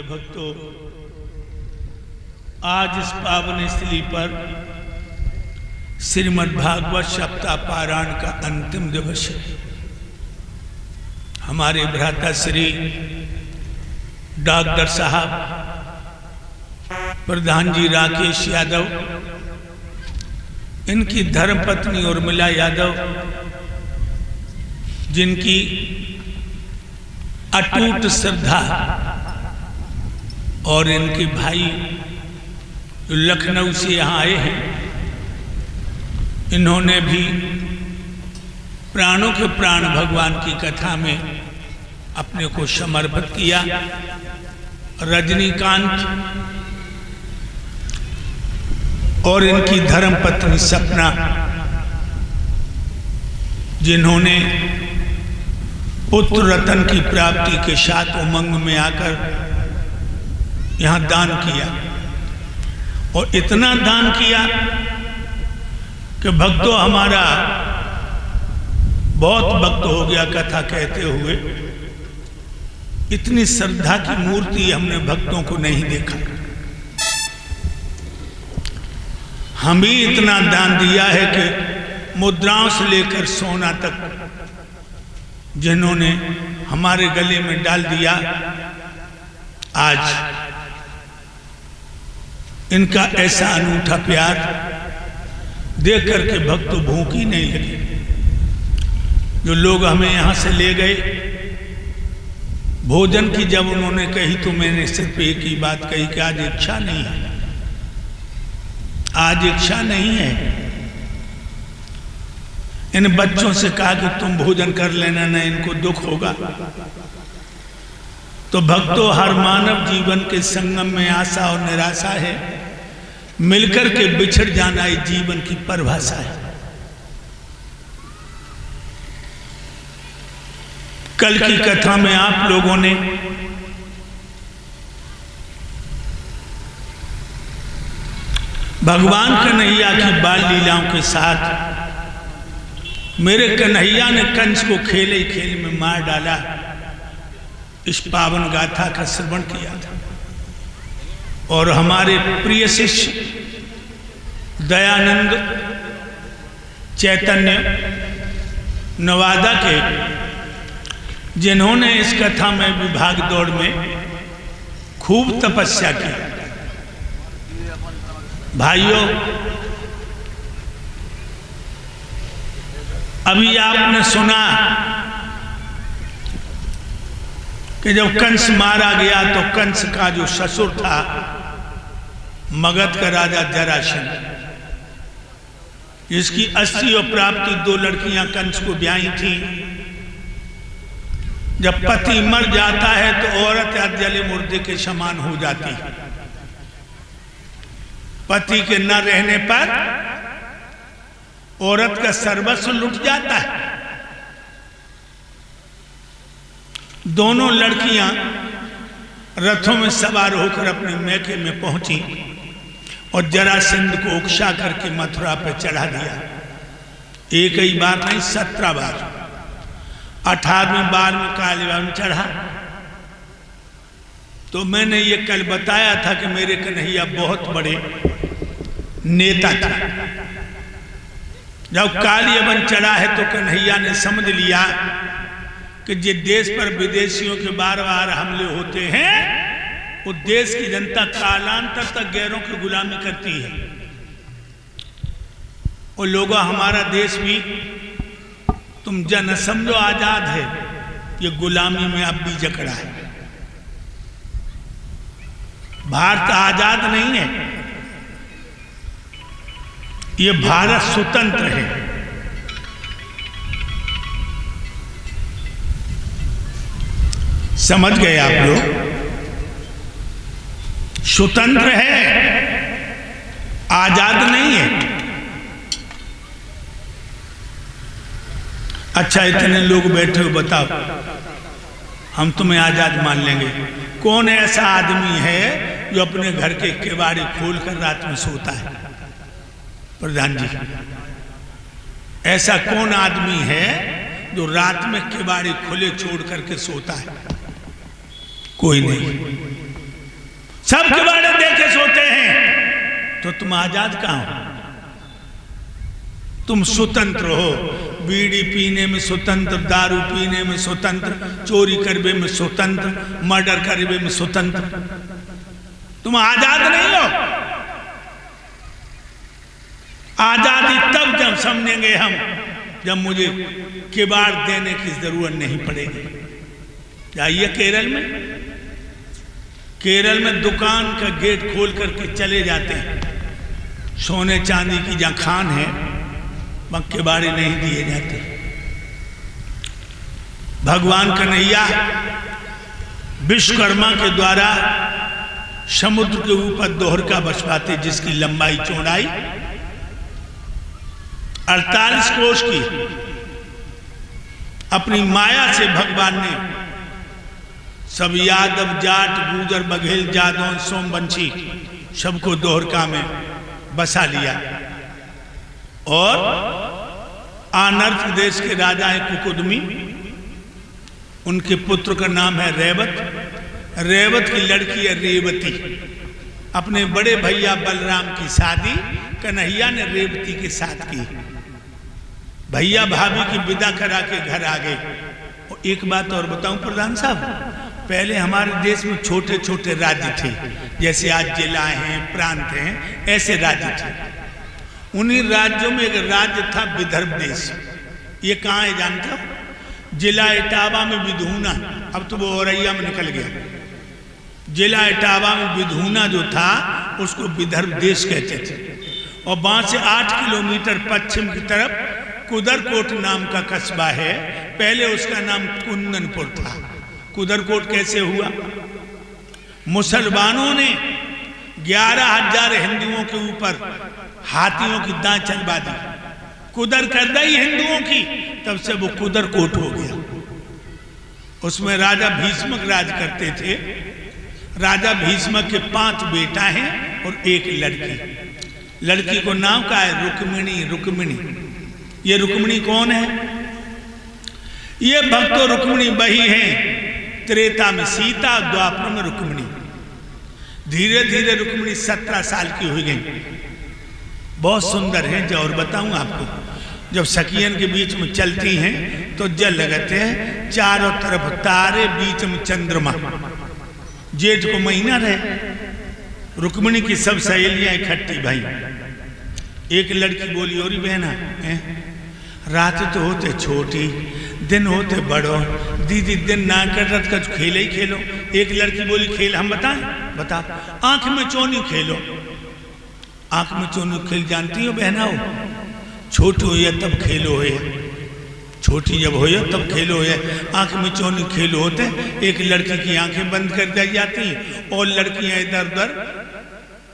भक्तों, आज इस पावन स्थली पर श्रीमद् भागवत सप्ताह पारायण का अंतिम दिवस है। हमारे भ्राता श्री डॉक्टर साहब प्रधान जी राकेश यादव, इनकी धर्मपत्नी उर्मिला यादव, जिनकी अटूट श्रद्धा, और इनके भाई लखनऊ से यहाँ आए हैं, इन्होंने भी प्राणों के प्राण भगवान की कथा में अपने को समर्पित किया। रजनीकांत और इनकी धर्मपत्नी सपना, जिन्होंने पुत्र रतन की प्राप्ति के साथ उमंग में आकर यहाँ दान किया, और इतना दान किया कि भक्तों हमारा बहुत भक्त हो गया कथा कहते हुए। इतनी श्रद्धा की मूर्ति हमने भक्तों को नहीं देखा। हम भी इतना दान दिया है कि मुद्राओं से लेकर सोना तक जिन्होंने हमारे गले में डाल दिया, आज इनका ऐसा अनूठा प्यार देख करके भक्त भूख ही नहीं लगे। जो लोग हमें यहाँ से ले गए, भोजन की जब उन्होंने कही तो मैंने सिर्फ एक ही बात कही कि आज इच्छा नहीं है, आज इच्छा नहीं है। इन बच्चों से कहा कि तुम भोजन कर लेना, न इनको दुख होगा। तो भक्तों, हर मानव जीवन के संगम में आशा और निराशा है, मिलकर के बिछड़ जाना इस जीवन की परिभाषा है। कल की कथा में आप लोगों ने भगवान कन्हैया की बाल लीलाओं के साथ मेरे कन्हैया ने कंस को खेल ही खेल में मार डाला, इस पावन गाथा का श्रवण किया था। और हमारे प्रिय शिष्य दयानंद चैतन्य नवादा के, जिन्होंने इस कथा में विभाग दौड़ में खूब तपस्या की। भाइयों, अभी आपने सुना कि जब कंस मारा गया तो कंस का जो ससुर था, मगध का राजा जरासंध, जिसकी 80 और प्राप्ति 2 लड़कियां कंस को ब्याही थी। जब पति मर जाता है तो औरत जले मुर्दे के समान हो जाती है। पति के न रहने पर औरत का सर्वस्व लुट जाता है। दोनों लड़कियां रथों में सवार होकर अपने मैके में पहुंची और जरासंध को उकसा करके मथुरा पर चढ़ा दिया। एक ही बार नहीं, 17 बार। 18वीं बार में कालीबाग चढ़ा। तो मैंने ये कल बताया था कि मेरे कन्हैया बहुत बड़े नेता थे। जब कालीबाग चढ़ा है तो कन्हैया ने समझ लिया कि जिस देश पर विदेशियों के बार बार हमले होते हैं, वो देश की जनता कालांतर तक गैरों की गुलामी करती है। और लोगों, हमारा देश भी तुम जन समझो आजाद है, ये गुलामी में अब भी जकड़ा है। भारत आजाद नहीं है, ये भारत स्वतंत्र है। समझ गए आप लोग? स्वतंत्र है, आजाद नहीं है। अच्छा, इतने लोग बैठे हो, बताओ, हम तुम्हें आजाद मान लेंगे। कौन ऐसा आदमी है जो अपने घर के केवाड़ी खोलकर रात में सोता है? प्रधान जी, ऐसा कौन आदमी है जो रात में केवाड़ी खुले छोड़ करके सोता है? कोई नहीं। सब किवाड़े देके सोते हैं, तो तुम आजाद कहां हो? तुम स्वतंत्र हो, बीड़ी पीने में स्वतंत्र, दारू पीने में स्वतंत्र, चोरी करने में स्वतंत्र, मर्डर करने में स्वतंत्र। तुम आजाद नहीं हो। आजादी तब जब समझेंगे हम, जब मुझे किवाड़ देने की जरूरत नहीं पड़ेगी। जाइए केरल में, केरल में दुकान का गेट खोल करके चले जाते हैं। सोने चांदी की जहां खान है वहां किवाड़े नहीं दिए जाते। भगवान कन्हैया विश्वकर्मा के द्वारा समुद्र के ऊपर दोहरका बसवाते, जिसकी लंबाई चौड़ाई 48 कोस की। अपनी माया से भगवान ने सब यादव, जाट, गुजर, बघेल, जादौन, सोमवंशी सबको दोहरका में बसा लिया। और आनर्थ देश के राजा है कुकुदमी, उनके पुत्र का नाम है रेवत। रेवत की लड़की है रेवती। अपने बड़े भैया बलराम की शादी कन्हैया ने रेवती के साथ की। भैया भाभी की विदा करा के घर आ गए। और एक बात और बताऊं प्रधान साहब, पहले हमारे देश में छोटे छोटे राज्य थे, जैसे आज जिला हैं, प्रांत हैं, ऐसे राज्य थे। उन्हीं राज्यों में एक राज्य था विदर्भ देश। ये कहाँ है जानते हो? जिला इटावा में विधूना, अब तो वो औरैया में निकल गया। जिला इटावा में विधूना जो था उसको विदर्भ देश कहते थे। और वहां से 8 किलोमीटर पश्चिम की तरफ कुदरकोट नाम का कस्बा है। पहले उसका नाम कुंदनपुर था। कुदरकोट कैसे हुआ? मुसलमानों ने 11,000 हिंदुओं के ऊपर हाथियों की दांत चलवा दी, कुदर कर दी हिंदुओं की, तब से वो कुदरकोट हो गया। उसमें राजा भीष्मक राज करते थे। राजा भीष्मक के 5 बेटा हैं और 1 लड़की। लड़की को नाम का है रुक्मिणी। रुक्मिणी, ये रुक्मिणी कौन है? ये भक्तो रुक्मिणी वही हैं, त्रेता में सीता, द्वापर में रुक्मिणी। धीरे धीरे रुक्मिणी 17 साल की हो गई। बहुत सुंदर है। जो और बताऊं आपको, जब सखियन के बीच में चलती हैं तो जल लगते हैं, चारों तरफ तारे, बीच में चंद्रमा। जेठ को महीना रहे, रुक्मिणी की सब सहेलियां इकट्ठी भाई। एक लड़की बोली, और बहना रात तो होते छोटी, दिन होते बड़ो, दीदी दिन ना कर रत का खेले ही खेलो। एक लड़की बोली, खेल हम बताएं? बता। आंख में चोनी खेलो। आंख में चोनी खेल जानती हो बहना? हो छोटी हो या तब खेलो है, छोटी जब हो या तब खेलो है। आंख में चोनी खेलो होते। एक लड़की की आंखें बंद कर दी जाती और लड़कियां इधर उधर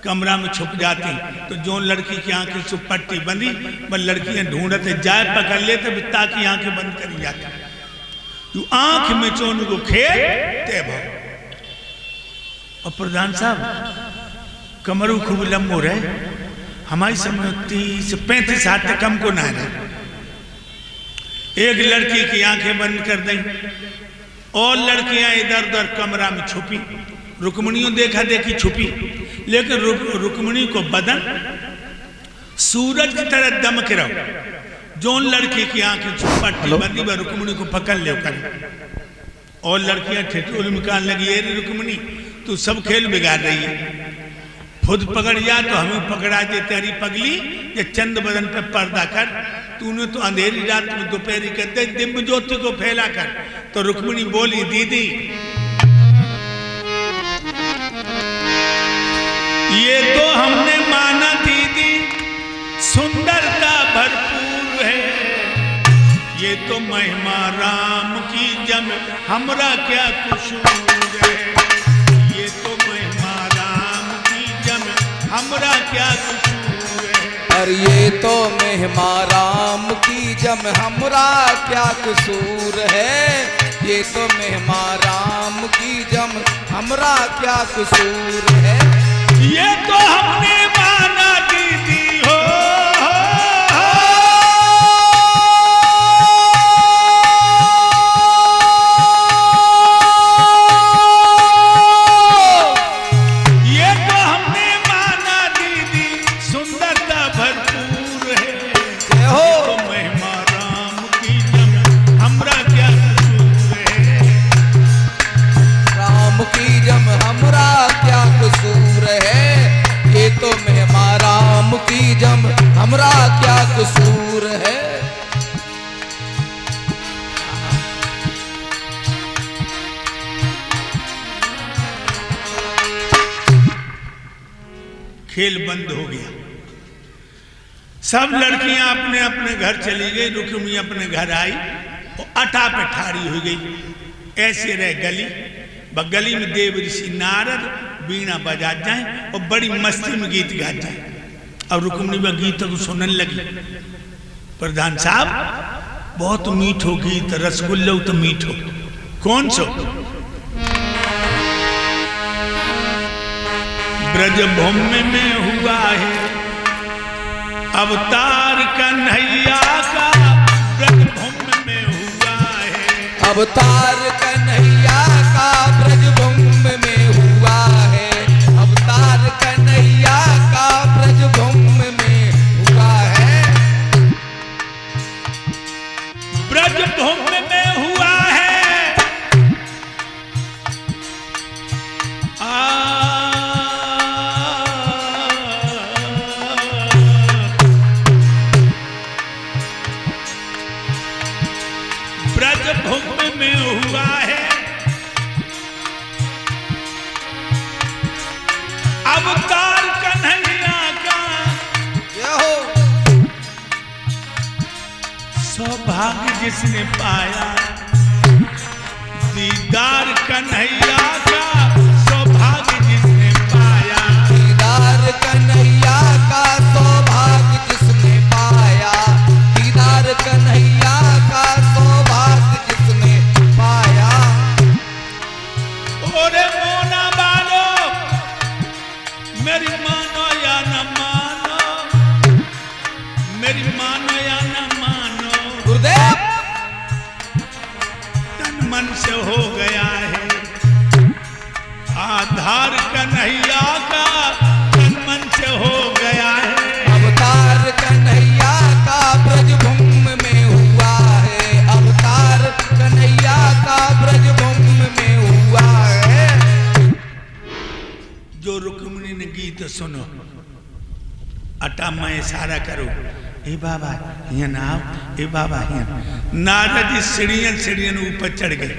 कमरा में छुप जाती। तो जो लड़की की आंखें से पट्टी बंदी, वह लड़कियां ढूंढते जाए पकड़ लेते ताकि आंखें बंद करी जाती। तो आंख में चोनी को खेल ते भाव। और प्रधान साहब कमरू खूब लंबो रहे, हमारी समय 30-35 हाथ तक कम को ना रहे। एक लड़की की आंखें बंद कर दी और लड़कियां इधर उधर कमरा में छुपी। रुक्मिणियों देखा देखी छुपी, लेकिन रुक्मिणी को बदन सूरज की तरह दमक रहा। जो लड़की की आंखें पट्टी बंदी वह रुक्मिणी को पकड़ ले कर। और लड़कियां ठिठुर निकालने लगी, अरे रुक्मिणी तू सब खेल बिगाड़ रही है, खुद पकड़ जा तो हमें पकड़ा दे तेरी पगली। ये चंद बदन पे पर्दा कर, तूने तो अंधेरी रात में दोपहरी कर दे, दिव्य ज्योति को फैला कर। तो रुक्मिणी बोली, दीदी ये तो हमने माना दीदी सुंदरता भरपूर है, ये तो महिमा राम की जम हमरा क्या कसूर है। ये तो महिमा राम की जम हमरा क्या कसूर है। और ये तो महिमा राम की जम हमरा क्या कसूर है। ये तो महिमा राम की जम हमरा क्या कसूर है। ये तो हमने माना दीदी हो, खेल बंद हो गया। सब लड़कियां अपने अपने घर चली गई, रुक्मिणी अपने घर आई और अटा पे ठारी हो गई। ऐसे रह गली, गली में देव ऋषि नारद बीणा बजा जाए और बड़ी मस्ती में गीत गा जाए। और रुक्मिणी में गीत को सुनने लगी, प्रधान साहब बहुत मीठो गीत, रसगुल्लो तो मीठो, कौन सो? ब्रजभूमि में हुआ है अवतार कन्हैया का, ब्रजभूमि में हुआ है अवतार कन्हैया का, ब्रजभूमि में हुआ है अवतार कन्हैया का, ब्रजभूमि में हुआ है। ब्रजभूमि में हुआ है ब्रजभूमि में हुआ है अवतार कन्हैया का। सौभाग्य जिसने पाया दीदार कन्हैया का, सौभाग्य जिसने पाया दीदार कन्हैया का, सौभाग्य जिसने पाया दीदार कन्हैया का, सौभाग्य जिसने पाया। ओरे मोना बालो मेरी मानो या न मानो, मेरी मानो या न मानो, गुरुदेव तन मन से हो गया है आधार कन्हैया का, तन मन से हो गया है अवतार कन्हैया का, ब्रजभूमि में हुआ है अवतार कन्हैया का, ब्रजभूमि में हुआ है। जो रुक्मिणी ने गीत सुनो, अटा मैं इशारा करो, ए बाबा यहाँ ना आओ, ए बाबा यहाँ। नारद जी सीढ़ियां सीढ़ियां ऊपर चढ़ गए।